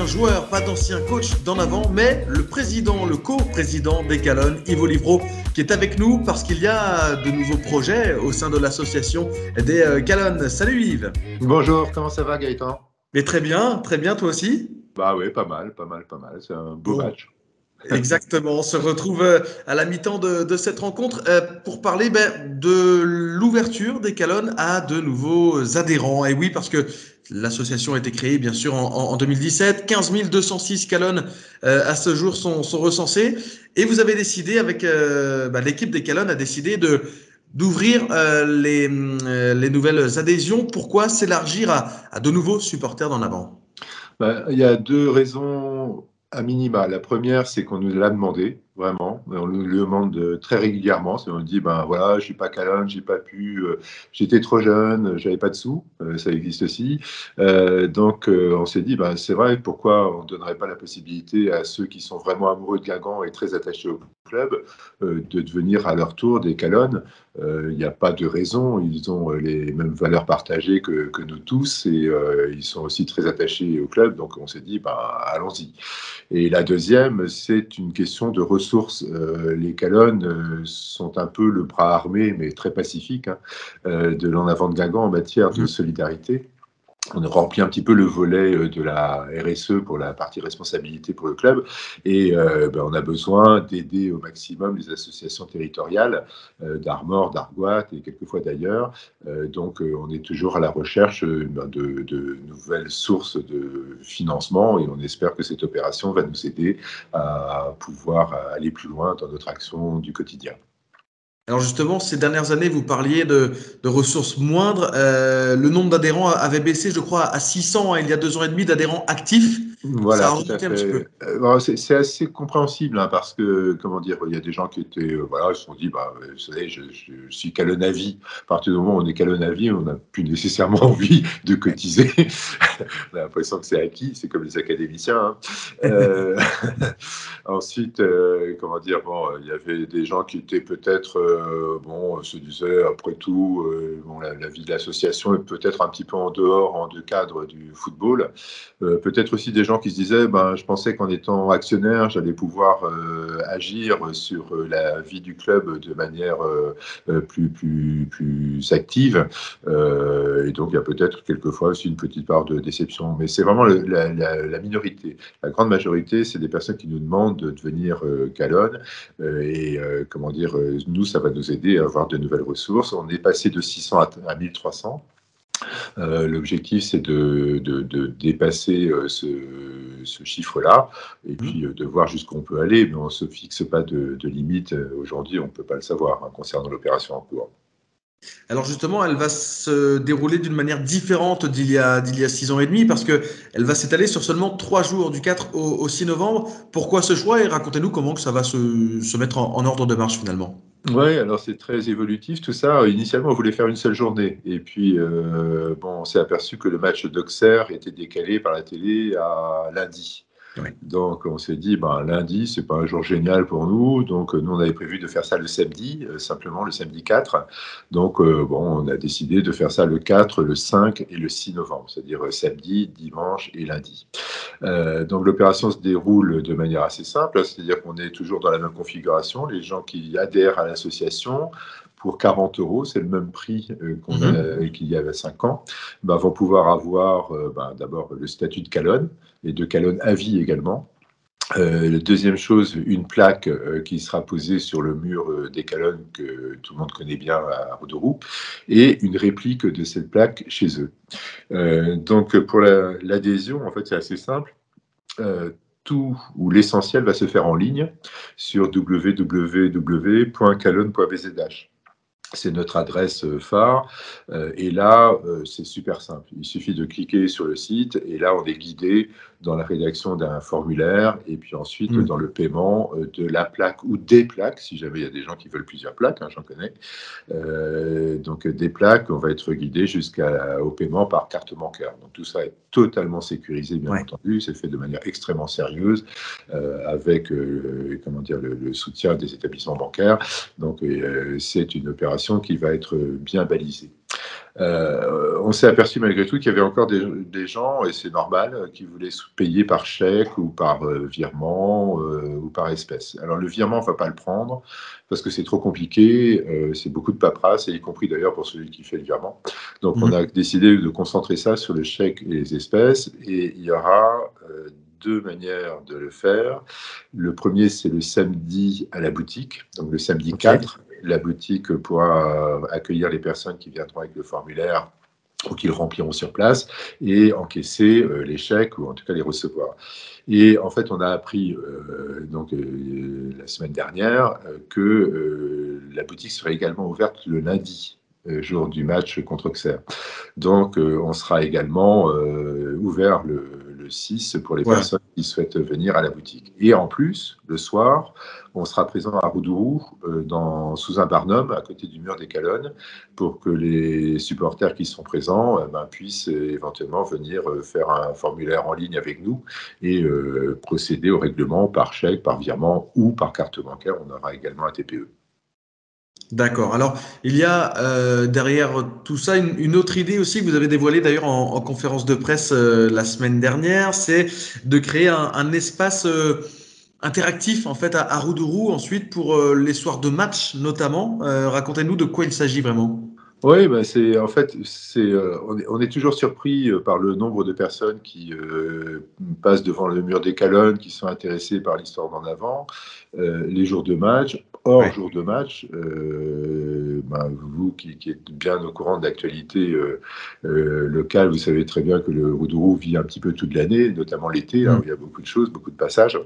joueurs, pas d'anciens coachs d'en avant, mais le président, le co-président des Calonnes, Ivo Livreau, qui est avec nous parce qu'il y a de nouveaux projets au sein de l'association des Calonnes. Salut Yves. Bonjour, comment ça va Gaëtan? Mais très bien, toi aussi. Bah oui, pas mal. C'est un beau Bon, match. exactement. On se retrouve à la mi-temps de cette rencontre pour parler de l'ouverture des Calonnes à de nouveaux adhérents. Et oui, parce que l'association a été créée bien sûr en 2017. 15 206 Calonnes à ce jour sont recensés. Et vous avez décidé avec l'équipe des Calonnes a décidé d'ouvrir les nouvelles adhésions. Pourquoi s'élargir à de nouveaux supporters d'en avant? Bah, il y a deux raisons à minima. La première, c'est qu'on nous l'a demandé, vraiment. On nous le demande très régulièrement. On nous dit, ben voilà, je suis pas Calonne, j'ai pas pu, j'étais trop jeune, j'avais pas de sous. Ça existe aussi. Donc, on s'est dit, ben c'est vrai, pourquoi on ne donnerait pas la possibilité à ceux qui sont vraiment amoureux de Guingamp et très attachés au club de devenir à leur tour des Calonnes. Il n'y a pas de raison. Ils ont les mêmes valeurs partagées que nous tous et ils sont aussi très attachés au club. Donc, on s'est dit, ben, allons-y. Et la deuxième, c'est une question de ressources. Les Calonnes sont un peu le bras armé, mais très pacifique, hein, de l'en avant de Guingamp en matière de solidarité. On a rempli un petit peu le volet de la RSE pour la partie responsabilité pour le club et on a besoin d'aider au maximum les associations territoriales d'Armor, d'Argoat et quelquefois d'ailleurs. Donc on est toujours à la recherche de nouvelles sources de financement et on espère que cette opération va nous aider à pouvoir aller plus loin dans notre action du quotidien. Alors justement, ces dernières années, vous parliez de ressources moindres. Le nombre d'adhérents avait baissé, je crois, à 600 il y a 2 ans et demi d'adhérents actifs. Ça Voilà, a tout à remonté un petit peu. fait. Bon, c'est assez compréhensible hein, parce que, comment dire, il y a des gens qui étaient, voilà, ils se sont dit, bah, vous savez, je suis Calonne à vie. À partir du moment où on est Calonne à vie, on n'a plus nécessairement envie de cotiser. On a l'impression que c'est acquis, c'est comme les académiciens. Hein. Ensuite, comment dire, bon, il y avait des gens qui étaient peut-être, bon, se disaient, après tout, bon, la vie de l'association est peut-être un petit peu en dehors, en deux cadres du football. Peut-être aussi des gens qui se disaient, ben, je pensais qu'en étant actionnaire, j'allais pouvoir agir sur la vie du club de manière plus active. Et donc, il y a peut-être quelquefois aussi une petite part de déception. Mais c'est vraiment la minorité. La grande majorité, c'est des personnes qui nous demandent de devenir Calonne. Comment dire, nous, ça va nous aider à avoir de nouvelles ressources. On est passé de 600 à 1300. L'objectif, c'est de dépasser ce chiffre-là et puis de voir jusqu'où on peut aller, mais on ne se fixe pas de limite. Aujourd'hui, on ne peut pas le savoir hein, concernant l'opération en cours. Alors justement, elle va se dérouler d'une manière différente d'il y a 6 ans et demi parce que elle va s'étaler sur seulement 3 jours, du 4 au 6 novembre. Pourquoi ce choix et racontez-nous comment que ça va se mettre en ordre de marche finalement. Oui, alors c'est très évolutif tout ça. Initialement, on voulait faire une seule journée. Et puis, bon, on s'est aperçu que le match d'Auxerre était décalé par la télé à lundi. Oui. Donc, on s'est dit, ben, lundi, c'est pas un jour génial pour nous. Donc, nous, on avait prévu de faire ça le samedi, simplement le samedi 4. Donc, bon, on a décidé de faire ça le 4, le 5 et le 6 novembre, c'est-à-dire samedi, dimanche et lundi. Donc, l'opération se déroule de manière assez simple, c'est-à-dire qu'on est toujours dans la même configuration. Les gens qui adhèrent à l'association, pour 40 euros, c'est le même prix qu'il y a 5 ans, ben, vont pouvoir avoir d'abord le statut de Calonne et de Calonne à vie également. La deuxième chose, une plaque qui sera posée sur le mur des Calonnes que tout le monde connaît bien à Rodourou et une réplique de cette plaque chez eux. Donc pour l'adhésion, en fait, c'est assez simple. Tout ou l'essentiel va se faire en ligne sur www.calonne.bzh. C'est notre adresse phare. Et là, c'est super simple. Il suffit de cliquer sur le site et là, on est guidé dans la rédaction d'un formulaire et puis ensuite dans le paiement de la plaque ou des plaques, si jamais il y a des gens qui veulent plusieurs plaques, hein, j'en connais. Donc des plaques, on va être guidé jusqu'au paiement par carte bancaire. Donc tout ça est totalement sécurisé, bien entendu. C'est fait de manière extrêmement sérieuse avec comment dire, le soutien des établissements bancaires. Donc c'est une opération qui va être bien balisée. On s'est aperçu malgré tout qu'il y avait encore des gens, et c'est normal, qui voulaient payer par chèque ou par virement ou par espèce. Alors le virement, on ne va pas le prendre parce que c'est trop compliqué, c'est beaucoup de paperasse, et y compris d'ailleurs pour celui qui fait le virement. Donc on a décidé de concentrer ça sur le chèque et les espèces, et il y aura deux manières de le faire. Le premier, c'est le samedi à la boutique, donc le samedi 4. La boutique pourra accueillir les personnes qui viendront avec le formulaire ou qui le rempliront sur place et encaisser les chèques ou en tout cas les recevoir. Et en fait, on a appris la semaine dernière que la boutique serait également ouverte le lundi, jour du match contre Auxerre. Donc, on sera également ouvert le 6 pour les personnes qui souhaitent venir à la boutique. Et en plus, le soir, on sera présent à Roudourou, sous un barnum, à côté du mur des Calonnes, pour que les supporters qui sont présents puissent éventuellement venir faire un formulaire en ligne avec nous et procéder au règlement par chèque, par virement ou par carte bancaire. On aura également un TPE. D'accord. Alors, il y a derrière tout ça une autre idée aussi que vous avez dévoilée d'ailleurs en conférence de presse la semaine dernière, c'est de créer un espace interactif en fait à Roudourou ensuite pour les soirs de match notamment. Racontez-nous de quoi il s'agit vraiment. Oui, bah on est toujours surpris par le nombre de personnes qui passent devant le mur des Calonnes, qui sont intéressées par l'histoire d'en avant, les jours de match, hors jour de match. Vous qui êtes bien au courant de l'actualité locale, vous savez très bien que le Roudourou vit un petit peu toute l'année, notamment l'été, où il y a beaucoup de choses, beaucoup de passages.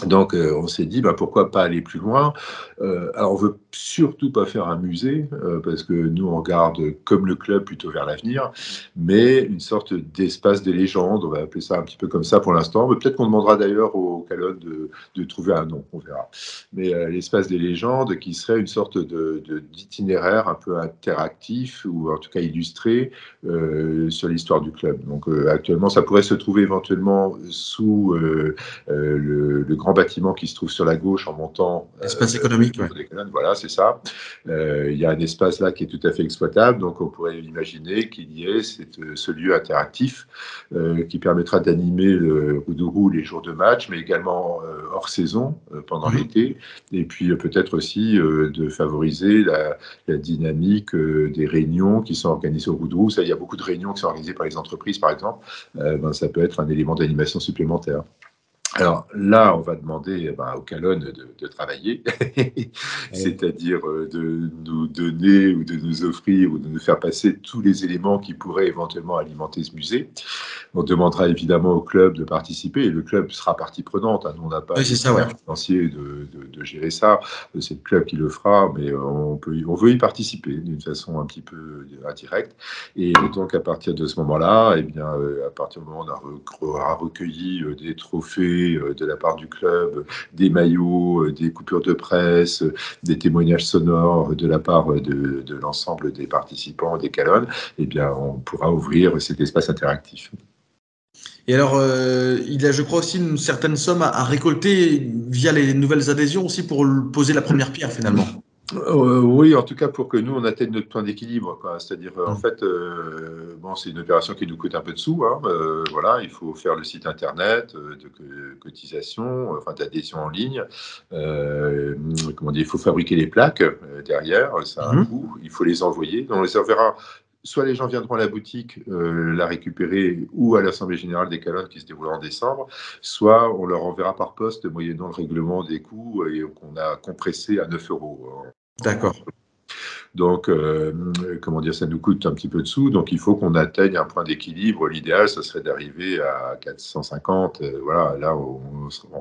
Donc, on s'est dit, pourquoi pas aller plus loin. Alors, on veut surtout pas faire un musée, parce que nous, on regarde comme le club plutôt vers l'avenir, mais une sorte d'espace des légendes, on va appeler ça un petit peu comme ça pour l'instant. Peut-être qu'on demandera d'ailleurs aux Calonnes de trouver un nom, on verra. Mais l'espace des légendes qui serait une sorte d'itinéraire un peu interactif, ou en tout cas illustré, sur l'histoire du club. Donc, actuellement, ça pourrait se trouver éventuellement sous le grand bâtiment qui se trouve sur la gauche en montant. Espace économique, Voilà, c'est ça. Il y a un espace là qui est tout à fait exploitable, donc on pourrait imaginer qu'il y ait ce lieu interactif qui permettra d'animer le Roudourou les jours de match, mais également hors saison, pendant l'été, et puis peut-être aussi de favoriser la dynamique des réunions qui sont organisées au Roudourou. Ça, il y a beaucoup de réunions qui sont organisées par les entreprises, par exemple. Ça peut être un élément d'animation supplémentaire. Alors là, on va demander aux Calonnes de travailler, c'est-à-dire de nous donner ou de nous offrir ou de nous faire passer tous les éléments qui pourraient éventuellement alimenter ce musée. On demandera évidemment au club de participer, et le club sera partie prenante. Nous, on n'a pas les moyens financiers de gérer ça, c'est le club qui le fera, mais on veut y participer d'une façon un petit peu indirecte. Et donc, à partir de ce moment-là, à partir du moment où on aura recueilli des trophées de la part du club, des maillots, des coupures de presse, des témoignages sonores de la part de l'ensemble des participants des Calonnes, on pourra ouvrir cet espace interactif. Et alors, il y a, je crois, aussi une certaine somme à récolter via les nouvelles adhésions aussi pour poser la première pierre finalement. Oui, en tout cas pour que nous on atteigne notre point d'équilibre, c'est-à-dire en fait, c'est une opération qui nous coûte un peu de sous, voilà, il faut faire le site internet de cotisation, d'adhésion en ligne, il faut fabriquer les plaques derrière, ça a un coût, il faut les envoyer, on les enverra. Soit les gens viendront à la boutique la récupérer, ou à l'Assemblée générale des Calonnes qui se déroulera en décembre, soit on leur enverra par poste moyennant le règlement des coûts et qu'on a compressé à 9 €. D'accord. Donc, ça nous coûte un petit peu de sous, donc il faut qu'on atteigne un point d'équilibre. L'idéal, ce serait d'arriver à 450. Voilà, là, on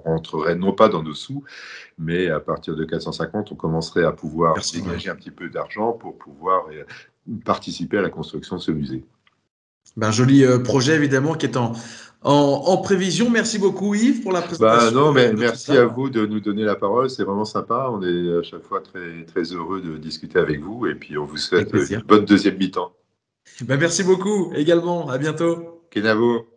rentrerait non pas dans nos sous, mais à partir de 450, on commencerait à pouvoir dégager un petit peu d'argent pour pouvoir participer à la construction de ce musée. Joli projet évidemment qui est en prévision. Merci beaucoup Yves pour la présentation. Merci à vous de nous donner la parole, c'est vraiment sympa. On est à chaque fois très, très heureux de discuter avec vous, et puis on vous souhaite une bonne deuxième mi-temps. Merci beaucoup également, à bientôt. Kenavo.